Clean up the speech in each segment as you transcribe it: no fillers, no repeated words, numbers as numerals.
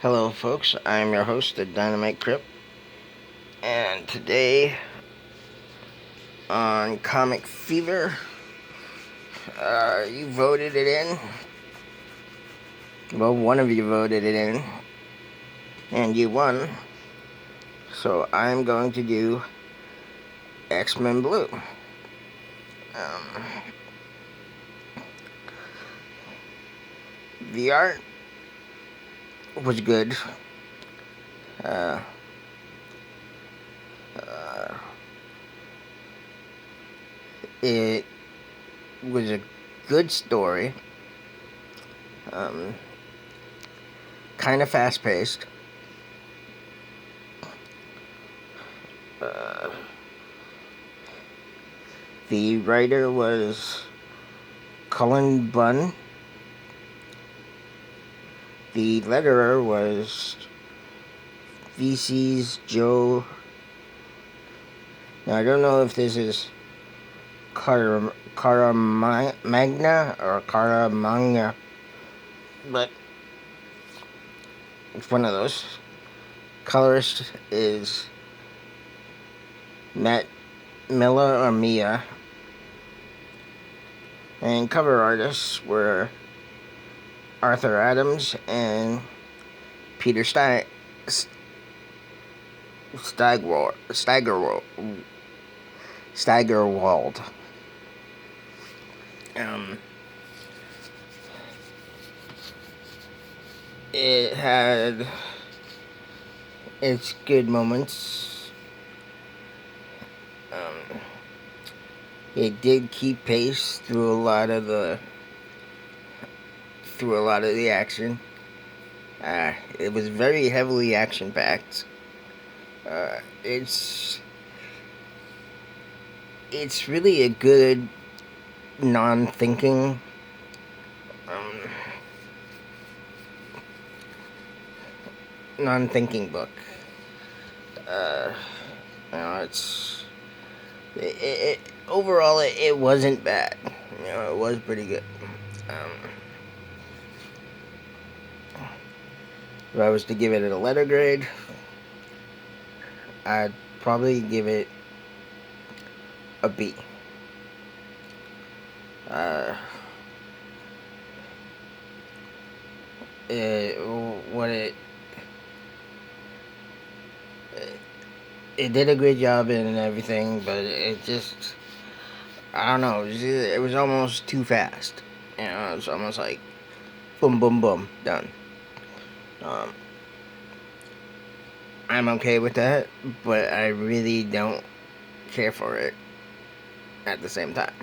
Hello, folks. I'm your host, the Dynamite Crip, and today on Comic Fever, you voted it in. Well, one of you voted it in, and you won. So I'm going to do X-Men Blue. Um, the art was good. Uh, uh, it was a good story. Um, kind of fast-paced. Uh, the writer was Cullen Bunn. The letterer was VC's Joe. Now, I don't know if this is Caramagna or Caramagna, but it's one of those. Colorist is Matt Miller or Mia, and cover artists were Arthur Adams and Peter Steigerwald. Um, it had its good moments. It did keep pace through a lot of the action. It was very heavily action packed. It's really a good non-thinking book. Uh, it's overall it wasn't bad. It was pretty good. If I was to give it a letter grade, I'd probably give it a B. What it did a great job and everything, but it just, I don't know, it was almost too fast. It's almost like boom, boom, boom, done. I'm okay with that, but I really don't care for it at the same time.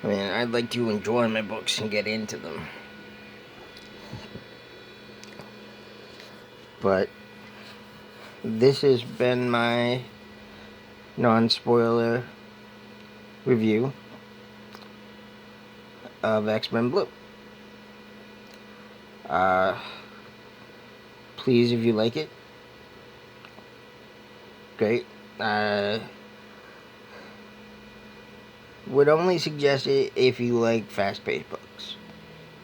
I mean, I'd like to enjoy my books and get into them. But this has been my non-spoiler review of X-Men Blue. Please, if you like it, great. Would only suggest it if you like fast-paced books.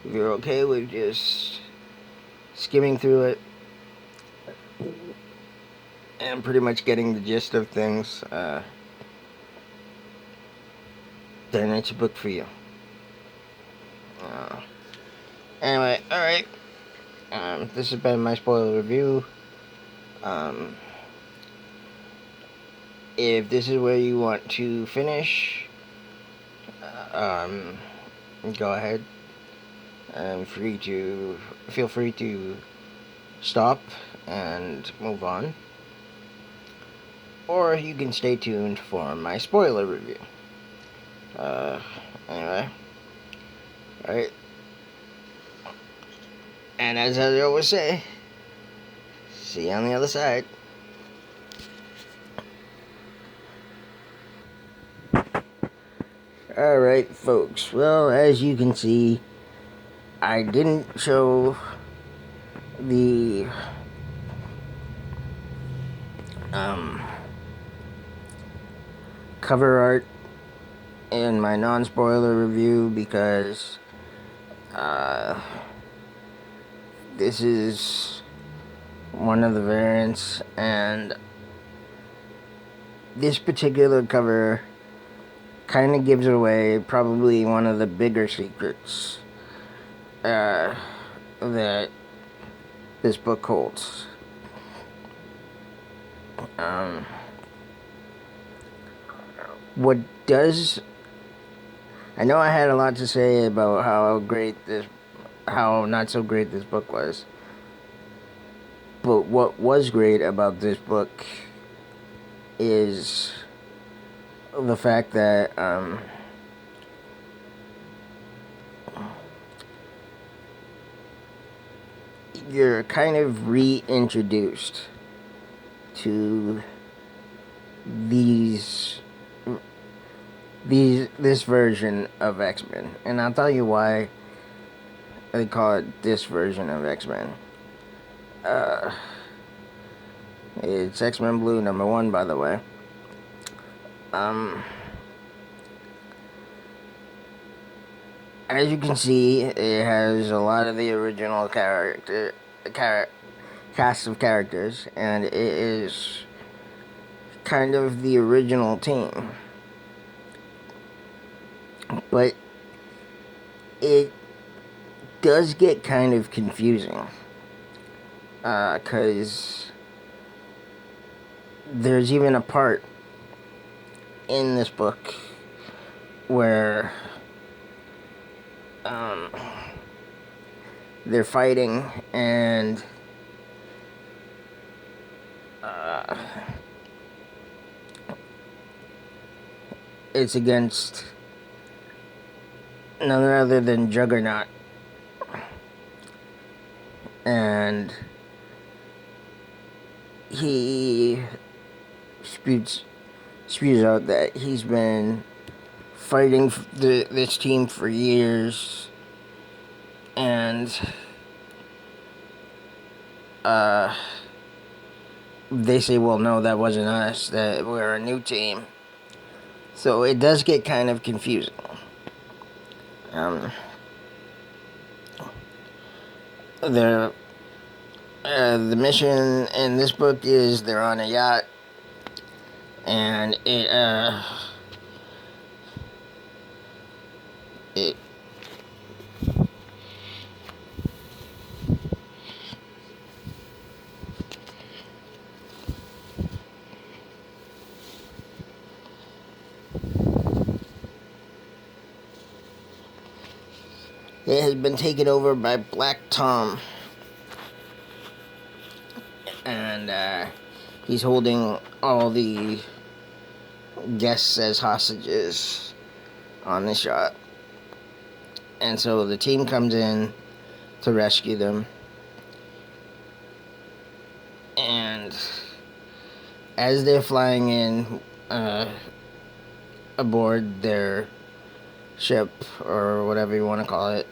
If you're okay with just skimming through it and pretty much getting the gist of things, then it's a book for you. Anyway, alright. This has been my spoiler review. If this is where you want to finish, go ahead. Feel free to stop and move on. Or you can stay tuned for my spoiler review. Anyway. Alright. And as I always say, see you on the other side. Alright, folks. Well, as you can see, I didn't show the cover art in my non-spoiler review because this is one of the variants, and this particular cover kind of gives away probably one of the bigger secrets that this book holds. What does... I know I had a lot to say about how not so great this book was. But what was great about this book is the fact that you're kind of reintroduced to this version of X-Men, and I'll tell you why they call it this version of X-Men. It's X-Men Blue #1, by the way. As you can see, it has a lot of the original cast of characters, and it is kind of the original team. But it does get kind of confusing, because there's even a part in this book where they're fighting, and it's against none other than Juggernaut. And he spews out that he's been fighting this team for years, and they say, well, no, that wasn't us, that we're a new team. So it does get kind of confusing. The mission in this book is they're on a yacht, and it has been taken over by Black Tom, and he's holding all the guests as hostages on this yacht. And so the team comes in to rescue them, and as they're flying in aboard their ship, or whatever you want to call it,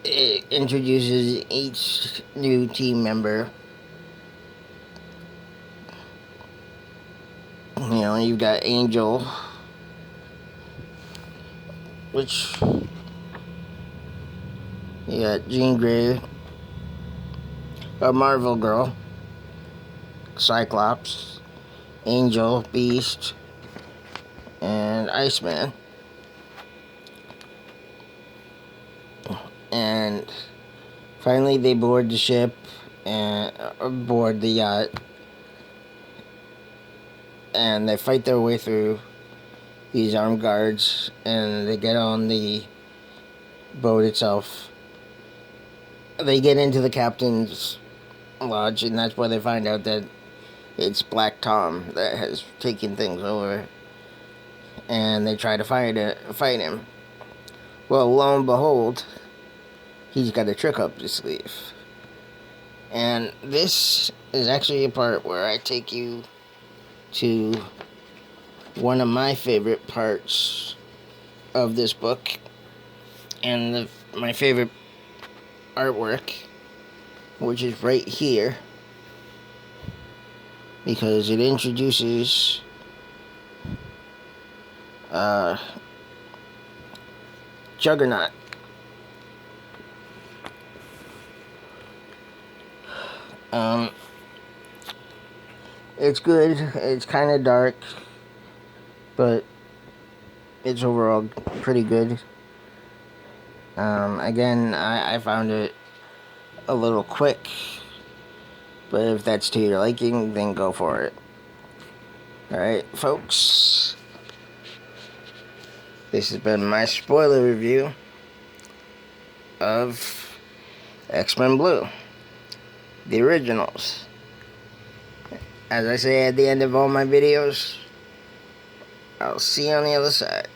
it introduces each new team member. You know, you've got Angel, which you got Jean Grey, a Marvel Girl, Cyclops, Angel, Beast, and Iceman. And finally they board the ship and board the yacht, and they fight their way through these armed guards, and they get on the boat itself. They get into the captain's lodge, and that's where they find out that it's Black Tom that has taken things over, and they try to fight him. Well, lo and behold, he's got a trick up his sleeve. And this is actually a part where I take you to one of my favorite parts of this book, and my favorite artwork, which is right here, because it introduces Juggernaut. Um, it's good. It's kind of dark, but it's overall pretty good. Again, I found it a little quick, but if that's to your liking, then go for it. Alright, folks. This has been my spoiler review of X-Men Blue, the originals. As I say at the end of all my videos, I'll see you on the other side.